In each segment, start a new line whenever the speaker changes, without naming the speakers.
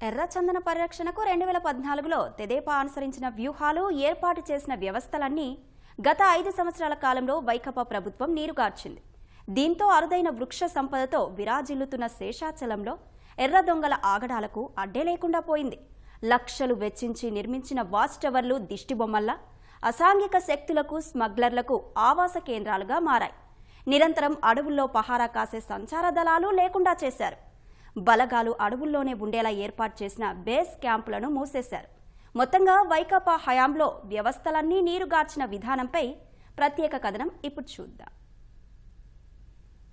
ఎర్రచందన పరిరక్షణకు 2014లో తెదేపా అనుసరించిన వ్యూహాలు, ఏర్పాటు చేసిన వ్యవస్థలన్నీ గత 5 సంవత్సరాల కాలంలో వైకాపా ప్రభుత్వం నీరుగార్చింది. దీంతో అరుదైన వృక్ష సంపదతో విరాజిల్లుతున్న శేషాచలంలో ఎర్ర దొంగల ఆగడాలకు అడ్డే లేకుండా పోయింది. లక్షలు వెచ్చించి నిర్మించిన వాచ్ టవర్లు దిష్టిబొమ్మల్లా అసాంఘిక శక్తులకు, స్మగ్లర్లకు ఆవాస కేంద్రాలుగా మారాయి. నిరంతరం అడవుల్లో పహారా కాసే సంచార దళాలు లేకుండా చేశారు. బలగాలు అడవుల్లోనే ఉండేలా ఏర్పాటు చేసిన బేస్ క్యాంపులను మూసేశారు. మొత్తంగా వైకాపా హయాంలో వ్యవస్థలన్నీ నీరుగార్చిన విధానంపై ప్రత్యేక కథనం ఇప్పుడు చూద్దాం.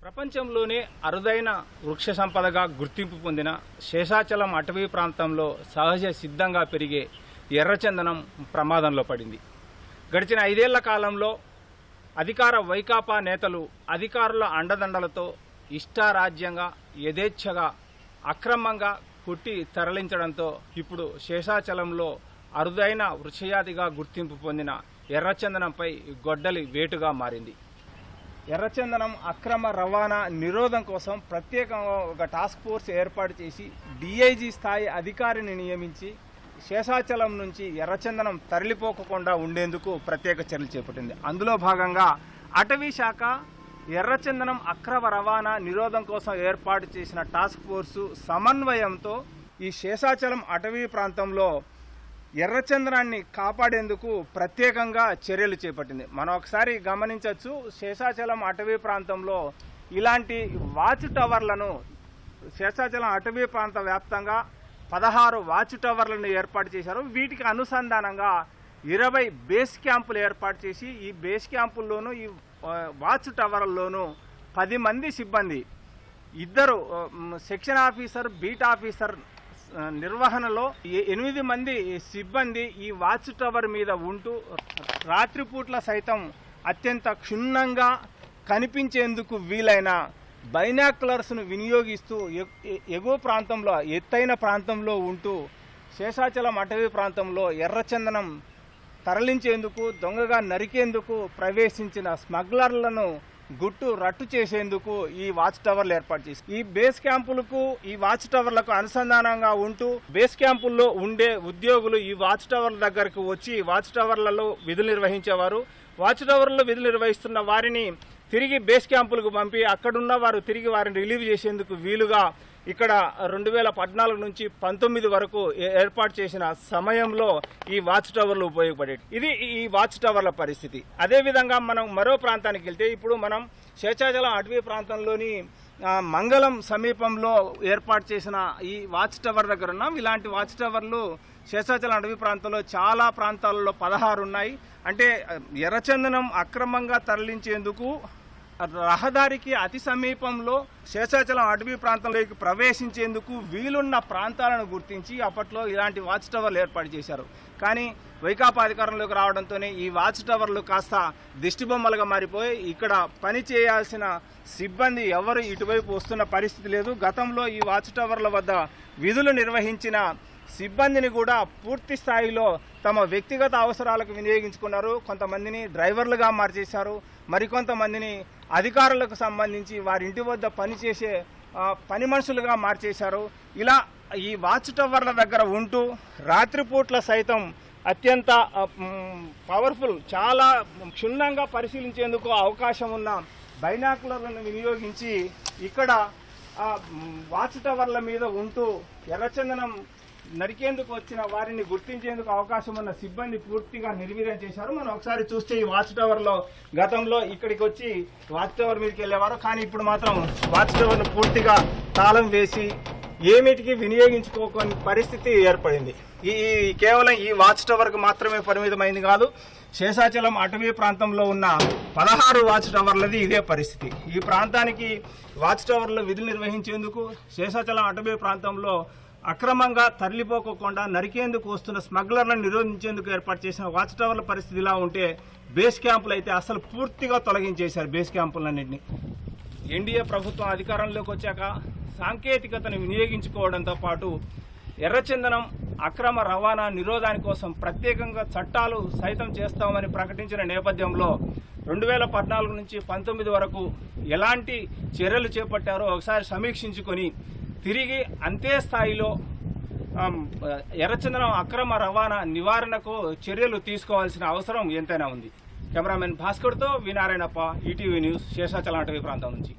ప్రపంచంలోనే అరుదైన వృక్ష సంపదగా గుర్తింపు పొందిన శేషాచలం అటవీ ప్రాంతంలో సహజ సిద్ధంగా పెరిగే ఎర్రచందనం ప్రమాదంలో పడింది. గడిచిన 5 ఏళ్ల కాలంలో అధికార వైకాపా నేతలు అధికారుల అండదండలతో ఇష్టారాజ్యంగా, యథేచ్ఛగా, అక్రమంగా కొట్టి తరలించడంతో ఇప్పుడు శేషాచలంలో అరుదైన వృక్షజాతిగా గుర్తింపు పొందిన ఎర్రచందనంపై గొడ్డలి వేటుగా మారింది. ఎర్రచందనం అక్రమ రవాణా నిరోధం కోసం ప్రత్యేకంగా ఒక టాస్క్ ఫోర్స్ ఏర్పాటు చేసి డీఐజీ స్థాయి అధికారిని నియమించి శేషాచలం నుంచి ఎర్రచందనం తరలిపోకుండా ఉండేందుకు ప్రత్యేక చర్యలు చేపట్టింది. అందులో భాగంగా అటవీ శాఖ ఎర్రచందనం అక్రమ రవాణా నిరోధం కోసం ఏర్పాటు చేసిన టాస్క్ ఫోర్సు సమన్వయంతో ఈ శేషాచలం అటవీ ప్రాంతంలో ఎర్రచందనాన్ని కాపాడేందుకు ప్రత్యేకంగా చర్యలు చేపట్టింది. మనం ఒకసారి గమనించవచ్చు, శేషాచలం అటవీ ప్రాంతంలో ఇలాంటి వాచ్ టవర్లను శేషాచలం అటవీ ప్రాంత వ్యాప్తంగా 16 వాచ్ టవర్లను ఏర్పాటు చేశారు. వీటికి అనుసంధానంగా 20 బేస్ క్యాంపులు ఏర్పాటు చేసి ఈ బేస్ క్యాంపుల్లోనూ ఈ వాచ్ టవర్ల్లోనూ 10 మంది సిబ్బంది, 2 సెక్షన్ ఆఫీసర్, బీట్ ఆఫీసర్ నిర్వహణలో 8 మంది సిబ్బంది ఈ వాచ్ టవర్ మీద ఉంటూ రాత్రిపూట్ల సైతం అత్యంత క్షుణ్ణంగా కనిపించేందుకు వీలైన బైనాక్యులర్స్ను వినియోగిస్తూ ఎగువ ప్రాంతంలో, ఎత్తైన ప్రాంతంలో ఉంటూ శేషాచలం అటవీ ప్రాంతంలో ఎర్రచందనం తరలించేందుకు, దొంగగా నరికేందుకు ప్రవేశించిన స్మగ్లర్లను రట్టు చేసేందుకు ఈ వాచ్ టవర్లు ఏర్పాటు చేసి ఈ బేస్ క్యాంపులకు, ఈ వాచ్ టవర్లకు అనుసంధానంగా ఉంటూ బేస్ క్యాంపుల్లో ఉండే ఉద్యోగులు ఈ వాచ్ టవర్ల దగ్గరకు వచ్చి వాచ్ టవర్లలో విధులు నిర్వహించేవారు. వాచ్ టవర్లలో విధులు నిర్వహిస్తున్న వారిని తిరిగి బేస్ క్యాంపులకు పంపి అక్కడున్న వారు తిరిగి వారిని రిలీవ్ చేసేందుకు వీలుగా ఇక్కడ 2014 నుంచి 19 వరకు ఏర్పాటు చేసిన సమయంలో ఈ వాచ్ టవర్లు ఉపయోగపడేవి. ఇది ఈ వాచ్ టవర్ల పరిస్థితి. అదేవిధంగా మనం మరో ప్రాంతానికి వెళ్తే, ఇప్పుడు మనం శేషాచలం అటవీ ప్రాంతంలోని మంగళం సమీపంలో ఏర్పాటు చేసిన ఈ వాచ్ టవర్ దగ్గర ఉన్నాం. ఇలాంటి వాచ్ టవర్లు శేషాచలం అటవీ ప్రాంతంలో చాలా ప్రాంతాలలో 16 ఉన్నాయి. అంటే ఎర్రచందనం అక్రమంగా తరలించేందుకు రహదారికి అతి సమీపంలో శేషాచలం అటవీ ప్రాంతంలోకి ప్రవేశించేందుకు వీలున్న ప్రాంతాలను గుర్తించి అప్పట్లో ఇలాంటి వాచ్ టవర్లు ఏర్పాటు చేశారు. కానీ వైకాపా అధికారంలోకి రావడంతోనే ఈ వాచ్ టవర్లు కాస్త దిష్టిబొమ్మలుగా మారిపోయి ఇక్కడ పని చేయాల్సిన సిబ్బంది ఎవరు ఇటువైపు వస్తున్న పరిస్థితి లేదు. గతంలో ఈ వాచ్ టవర్ల వద్ద విధులు నిర్వహించిన సిబ్బందిని కూడా పూర్తి స్థాయిలో తమ వ్యక్తిగత అవసరాలకు వినియోగించుకున్నారు. కొంతమందిని డ్రైవర్లుగా మార్చేశారు, మరికొంతమందిని అధికారులకు సంబంధించి వారి ఇంటి వద్ద పనిచేసే పని మనుషులుగా మార్చేశారు. ఇలా ఈ వాచ్ టవర్ల దగ్గర ఉంటూ రాత్రిపూట్ల సైతం అత్యంత పవర్ఫుల్, చాలా క్షుణ్ణంగా పరిశీలించేందుకు అవకాశం ఉన్న బైనాక్యులర్లను వినియోగించి ఇక్కడ వాచ్ టవర్ల మీద ఉంటూ ఎర్రచందనం నరికేందుకు వచ్చిన వారిని గుర్తించేందుకు అవకాశం ఉన్న సిబ్బంది పూర్తిగా నిర్వీర్యం చేశారు. మనం ఒకసారి చూస్తే ఈ వాచ్ టవర్లో గతంలో ఇక్కడికి వచ్చి వాచ్ టవర్ మీదకి వెళ్ళేవారు. కానీ ఇప్పుడు మాత్రం వాచ్ టవర్ను పూర్తిగా తాళం వేసి ఏమిటికి వినియోగించుకోని పరిస్థితి ఏర్పడింది. ఈ కేవలం ఈ వాచ్ టవర్కు మాత్రమే పరిమితమైంది కాదు, శేషాచలం అటవీ ప్రాంతంలో ఉన్న 16 వాచ్ టవర్లది ఇదే పరిస్థితి. ఈ ప్రాంతానికి వాచ్ టవర్లో విధులు నిర్వహించేందుకు, శేషాచలం అటవీ ప్రాంతంలో అక్రమంగా తరలిపోకుండా నరికేందుకు వస్తున్న స్మగ్లర్లను నిరోధించేందుకు ఏర్పాటు చేసిన వాచ్ టవర్ల పరిస్థితి ఇలా ఉంటే, బేస్ క్యాంపులు అయితే అసలు పూర్తిగా తొలగించేశారు. బేస్ క్యాంపులన్నింటినీ ఎన్డీఏ ప్రభుత్వం అధికారంలోకి వచ్చాక సాంకేతికతను వినియోగించుకోవడంతో పాటు ఎర్రచందనం అక్రమ రవాణా నిరోధాని కోసం ప్రత్యేకంగా చట్టాలు సైతం చేస్తామని ప్రకటించిన నేపథ్యంలో 2014 నుంచి 19 వరకు ఎలాంటి చర్యలు చేపట్టారో ఒకసారి సమీక్షించుకొని తిరిగి అంతే స్థాయిలో ఎర్రచందనం అక్రమ రవాణా నివారణకు చర్యలు తీసుకోవాల్సిన అవసరం ఎంతైనా ఉంది. కెమెరామెన్ భాస్కర్తో వి నారాయణప్ప, ఈటీవీ న్యూస్, శేషాచలం అటవీ ప్రాంతం నుంచి.